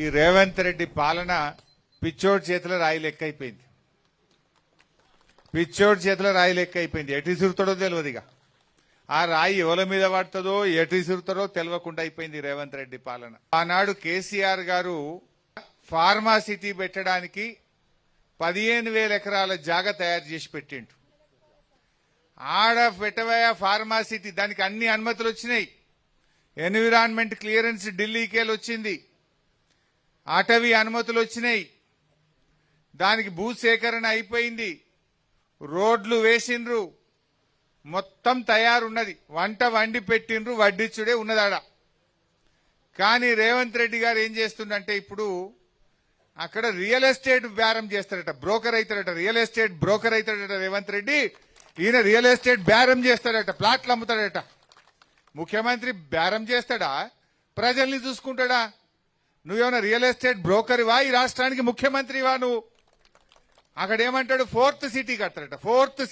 ఈ రేవంత్ రెడ్డి పాలన పిచ్చోడి చేతిలో రాయి లెక్క అయిపోయింది. పిచ్చోడి చేతిలో రాయి లెక్క అయిపోయింది. ఎటు ఇసురుతాడో తెలియదు. ఇక ఆ రాయి ఎవరి మీద పడుతుందో ఎటు ఇసురుతాడో తెలియకుండా అయిపోయింది రేవంత్ రెడ్డి పాలన. ఆనాడు కేసీఆర్ గారు ఫార్మాసిటీ పెట్టడానికి 15,000 ఎకరాల జాగా తయారు చేసి పెట్టిండు. ఆడ పెట్టబోయే ఫార్మాసిటీ దానికి అన్ని అనుమతులు వచ్చినాయి. ఎన్విరాన్మెంట్ క్లియరెన్స్ ఢిల్లీకేలు వచ్చింది. అటవీ అనుమతులు వచ్చినాయి. దానికి భూసేకరణ అయిపోయింది. రోడ్లు వేసిండ్రు. మొత్తం తయారున్నది. వంట వండి పెట్టిండ్రు. వడ్డిచ్చుడే ఉన్నదాడ. కానీ రేవంత్ రెడ్డి గారు ఏం చేస్తుండంటే ఇప్పుడు అక్కడ రియల్ ఎస్టేట్ బేరం చేస్తాడట. బ్రోకర్ అవుతాడట. రియల్ ఎస్టేట్ బ్రోకర్ అవుతాడట రేవంత్ రెడ్డి. ఈయన రియల్ ఎస్టేట్ బేరం చేస్తాడట. ప్లాట్లు అమ్ముతాడట. ముఖ్యమంత్రి బేరం చేస్తాడా? ప్రజల్ని చూసుకుంటాడా? నువ్వేమైనా రియల్ ఎస్టేట్ బ్రోకర్వా? ఈ రాష్ట్రానికి ముఖ్యమంత్రివా నువ్వు? అక్కడ ఏమంటాడు? ఫోర్త్ సిటీ కడతాడట. ఫోర్త్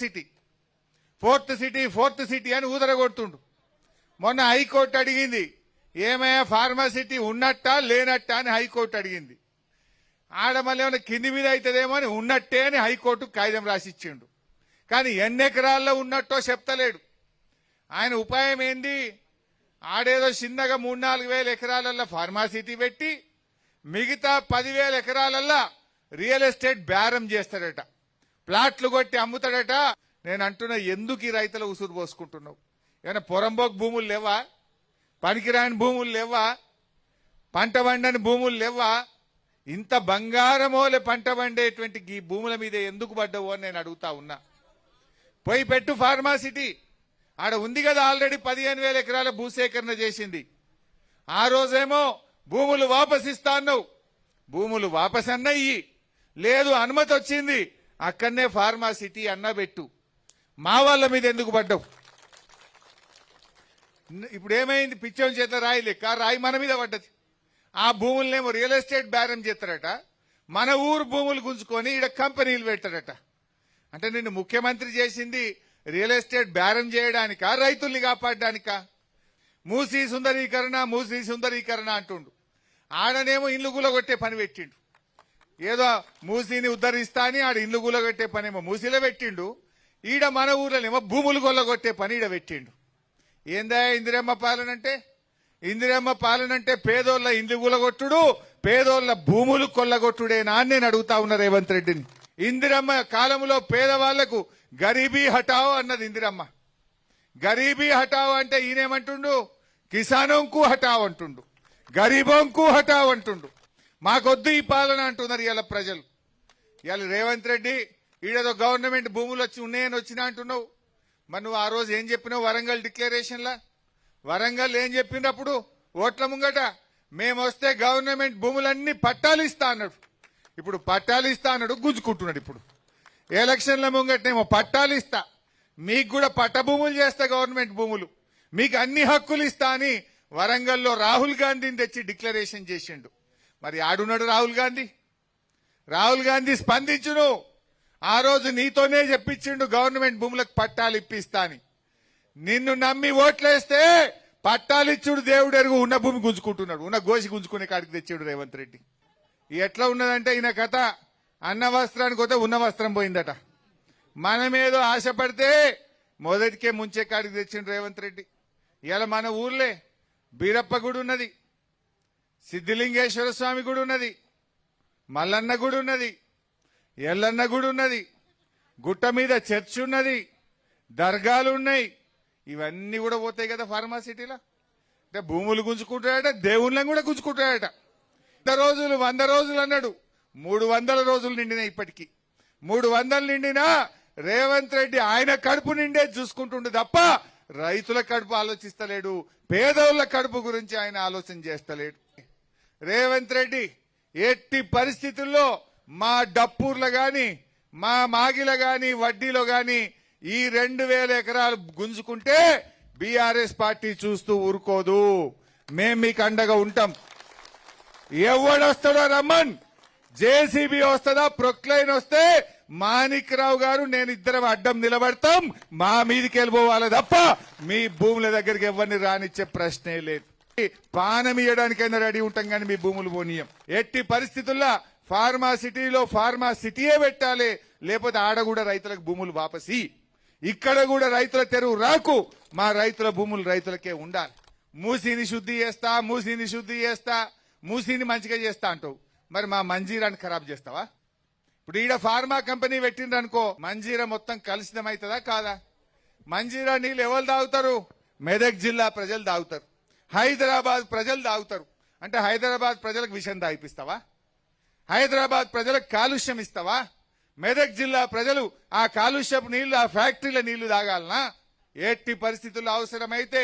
సిటీ అని ఊదరగొడుతుండు. మొన్న హైకోర్టు అడిగింది, ఏమయ్యా ఫార్మాసిటీ ఉన్నట్టా లేనట్టా అని హైకోర్టు అడిగింది. ఆడ మళ్ళీ ఏమైనా కింది మీద అవుతుందేమో అని ఉన్నట్టే అని హైకోర్టు కాగితం రాసిచ్చిండు. కానీ ఎన్ని ఎకరాల్లో ఉన్నట్టో చెప్తలేడు. ఆయన ఉపాయం ఏంది? ఆడేదో చిన్నగా 3-4 వేల ఎకరాలల్లో ఫార్మాసిటీ పెట్టి మిగతా 10,000 ఎకరాలల్లో రియల్ ఎస్టేట్ బేరం చేస్తాడట. ప్లాట్లు కొట్టి అమ్ముతాడట. నేను అంటున్నా, ఎందుకు ఈ రైతుల ఉసురు పోసుకుంటున్నావు? ఏమైనా పొరంబోకు భూములు లేవా? పనికిరాని భూములు లేవా? పంట పండని భూములు లేవా? ఇంత బంగారమోలే పంట పండేటువంటి ఈ భూముల మీద ఎందుకు పడ్డవు అని నేను అడుగుతా ఉన్నా. పోయి పెట్టు ఫార్మాసిటీ. ఆడ ఉంది కదా ఆల్రెడీ 15,000 ఎకరాల భూసేకరణ చేసింది. ఆ రోజేమో భూములు వాపస్ ఇస్తా అన్నావు. భూములు వాపస్ అన్న ఇయ్యి. లేదు అనుమతి వచ్చింది, అక్కడనే ఫార్మాసిటీ అన్న పెట్టు. మా వాళ్ళ మీద ఎందుకు పడ్డావు? ఇప్పుడు ఏమైంది? పిచ్చోని చేత రాయి లెక్క రాయి మన మీద పడ్డది. ఆ భూములనేమో రియల్ ఎస్టేట్ బేరం చేస్తారట. మన ఊరు భూములు గుంజుకొని ఈడ కంపెనీలు పెట్టారట. అంటే నిన్ను ముఖ్యమంత్రి చేసింది రియల్ ఎస్టేట్ బేరం చేయడానికా, రైతుల్ని కాపాడడానికా? మూసీ సుందరీకరణ అంటుండు. ఆడనేమో ఇల్లు గులగొట్టే పని పెట్టిండు. ఏదో మూసీని ఉద్ధరిస్తా అని ఆడ ఇల్లు గులగొట్టే పనేమో మూసీలో పెట్టిండు. ఈడ మన ఊర్లోనేమో భూములు కొల్లగొట్టే పని ఈడ పెట్టిండు. ఏందా ఇందిరమ్మ పాలన అంటే? ఇందిరమ్మ పాలన అంటే పేదోళ్ల ఇండ్లు గులగొట్టుడు, పేదోళ్ల భూములు కొల్లగొట్టుడేనా అని నేను అడుగుతా ఉన్నా రేవంత్ రెడ్డిని. ఇందిరమ్మ కాలంలో పేదవాళ్లకు గరీబీ హటావో అన్నది ఇందిరమ్మ. గరీబీ హటావో అంటే ఈయనేమంటుండు? కిసానోంకు హటావ్ అంటుండు, గరీబోంకు హటావ్ అంటుండు. మాకొద్దు ఈ పాలన అంటున్నారు ఇవాళ ప్రజలు. ఇవాళ రేవంత్ రెడ్డి ఈడేదో గవర్నమెంట్ భూములు వచ్చి ఉన్నాయని వచ్చినా అంటున్నావు. మరి నువ్వు ఆ రోజు ఏం చెప్పినావు వరంగల్ డిక్లరేషన్లా? వరంగల్ ఏం చెప్పినప్పుడు ఓట్ల ముంగట మేము వస్తే గవర్నమెంట్ భూములన్నీ పట్టాలు ఇస్తా అన్నాడు. ఇప్పుడు పట్టాలు ఇస్తా అన్నాడు, గుంజుకుంటున్నాడు. ఇప్పుడు ఎలక్షన్ల ముంగటనేమో పట్టాలు ఇస్తా, మీకు కూడా పట్టభూములు చేస్తా, గవర్నమెంట్ భూములు మీకు అన్ని హక్కులు ఇస్తా అని వరంగల్లో రాహుల్ గాంధీని తెచ్చి డిక్లరేషన్ చేసిండు. మరి ఆడున్నాడు రాహుల్ గాంధీ స్పందించును. ఆ రోజు నీతోనే చెప్పించిండు గవర్నమెంట్ భూములకు పట్టాలు ఇప్పిస్తా అని. నిన్ను నమ్మి ఓట్లేస్తే పట్టాలిచ్చుడు దేవుడు ఎరుగు, ఉన్న భూమి గుంజుకుంటున్నాడు. ఉన్న గోసి గుంజుకునే కాడికి తెచ్చాడు రేవంత్ రెడ్డి. ఎట్లా ఉన్నదంటే ఈయన కథ, అన్న వస్త్రానికి పోతే ఉన్న వస్త్రం పోయిందట. మనమేదో ఆశపడితే మొదటికే ముంచే కాడికి తెచ్చిండు రేవంత్ రెడ్డి. ఇలా మన ఊర్లే బీరప్ప గుడి ఉన్నది, సిద్ధిలింగేశ్వర స్వామి గుడి ఉన్నది, మల్లన్న గుడి ఉన్నది, ఎల్లన్న గుడి ఉన్నది, గుట్ట మీద చర్చ్ ఉన్నది, దర్గాలు ఉన్నాయి. ఇవన్నీ కూడా పోతాయి కదా ఫార్మాసిటీలో. అంటే భూములు గుంజుకుంటాడట, దేవుళ్ళని కూడా గుంజుకుంటాడట. 100 రోజులు అన్నాడు. 300 రోజులు నిండినా ఇప్పటికీ. 300 నిండినా రేవంత్ రెడ్డి ఆయన కడుపు నిండే చూసుకుంటుండే తప్ప రైతుల కడుపు ఆలోచిస్తలేడు, పేదోళ్ల కడుపు గురించి ఆయన ఆలోచన చేస్తలేడు. రేవంత్ రెడ్డి ఎట్టి పరిస్థితుల్లో మా డప్పూర్లో గాని, మా మాగిల గాని, వడ్డీలో గాని ఈ 2,000 ఎకరాలు గుంజుకుంటే బీఆర్ఎస్ పార్టీ చూస్తూ ఊరుకోదు. మేం మీకు అండగా ఉంటాం. ఎవడొస్తాడో రమ్మన్, జేసీబీ వస్తుందా, ప్రొక్లైన్ వస్తే మాణిక్రావు గారు నేను ఇద్దరం అడ్డం నిలబడతాం. మా మీదికి వెళ్ళిపోవాలి తప్ప మీ భూముల దగ్గరికి ఎవరిని రానిచ్చే ప్రశ్నే లేదు. పానం ఇయ్యడానికైనా రెడీ ఉంటాం కానీ మీ భూములు పోనీయం. ఎట్టి పరిస్థితుల్లో ఫార్మా సిటీలో ఫార్మా సిటీయే పెట్టాలి, లేకపోతే ఆడ కూడా రైతులకు భూములు వాపసి, ఇక్కడ కూడా రైతుల తెరువు రాకు, మా రైతుల భూములు రైతులకే ఉండాలి. మూసీని శుద్ధి చేస్తా, మూసీని శుద్ధి చేస్తా, మూసీని మంచిగా చేస్తా అంటావు, మరి మా మంజీరాన్ని ఖరాబ్ చేస్తావా? ఇప్పుడు ఈడ ఫార్మా కంపెనీ పెట్టిండ్రనుకో, మంజీరా మొత్తం కలుషితమవుతుందా కాదా? మంజీరా నీళ్ళు ఎవరు తాగుతారు? మెదక్ జిల్లా ప్రజలు తాగుతారు, హైదరాబాద్ ప్రజలు తాగుతారు. అంటే హైదరాబాద్ ప్రజలకు విషయం తాగిపిస్తావా? హైదరాబాద్ ప్రజలకు కాలుష్యం ఇస్తావా? మెదక్ జిల్లా ప్రజలు ఆ కాలుష్యపు నీళ్లు, ఆ ఫ్యాక్టరీల నీళ్లు తాగాలనా? ఎట్టి పరిస్థితుల్లో అవసరమైతే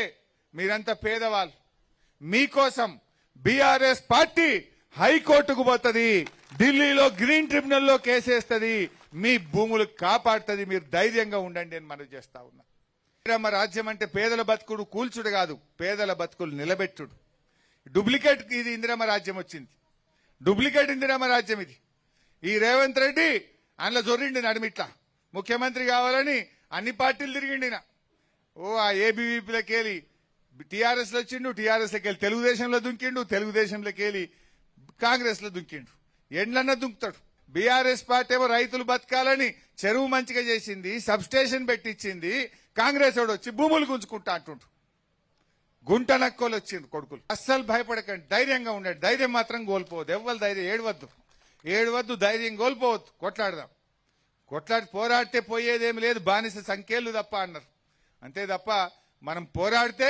మీరంతా పేదవాళ్ళు, మీకోసం బీఆర్ఎస్ పార్టీ హైకోర్టుకు పోతుంది, ఢిల్లీలో గ్రీన్ ట్రిబ్యునల్లో కేసేస్తుంది, మీ భూములు కాపాడుతుంది. మీరు ధైర్యంగా ఉండండి అని మనవి చేస్తా ఉన్నా. ఇందిరమ్మ రాజ్యం అంటే పేదల బతుకుడు కూల్చుడు కాదు, పేదల బతుకులు నిలబెట్టుడు. డూప్లికేట్ ఇది ఇందిరమ్మ రాజ్యం వచ్చింది, డూప్లికేట్ ఇందిరమ్మ రాజ్యం ఇది. ఈ రేవంత్ రెడ్డి అందులో జొర్రిండి నడిమిట్లా ముఖ్యమంత్రి కావాలని అన్ని పార్టీలు తిరిగిండిన. ఆ ఏబీవీపీలోకి వెళ్ళి టీఆర్ఎస్ లో వచ్చిండు, టీఆర్ఎస్ లోకి వెళ్ళి తెలుగుదేశంలో దుంకిండు, తెలుగుదేశంలోకి వెళ్ళి కాంగ్రెస్ లో దుంకిండు. ఎండ్లన్నా దుంకుతాడు. బీఆర్ఎస్ పార్టీ ఏమో రైతులు బతకాలని చెరువు మంచిగా చేసింది, సబ్ స్టేషన్ పెట్టించింది. కాంగ్రెస్ వాడు వచ్చి భూములు గుంజుకుంటా అంటుండు. గుంట నక్కోలు వచ్చింది కొడుకులు. అస్సలు భయపడకండి, ధైర్యంగా ఉండండి. ధైర్యం మాత్రం కోల్పోవద్దు, ఎవ్వరు ధైర్యం ఏడవద్దు, ధైర్యం కోల్పోవద్దు. కొట్లాడదాం, కొట్లాడి పోరాడితే పోయేదేమి లేదు, బానిస సంఖ్యలు తప్ప అన్నారు. అంతే తప్ప మనం పోరాడితే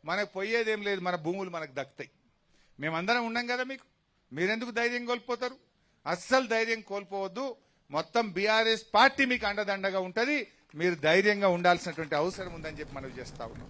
మనకు పోయేదేం లేదు, మన భూములు మనకు దక్కుతాయి. మేమందరం ఉన్నాం కదా మీకు, మీరెందుకు ధైర్యం కోల్పోతారు? అస్సలు ధైర్యం కోల్పోవద్దు. మొత్తం బీఆర్ఎస్ పార్టీ మీకు అండదండగా ఉంటది. మీరు ధైర్యంగా ఉండాల్సినటువంటి అవసరం ఉందని చెప్పి మనవి చేస్తా ఉన్నాం.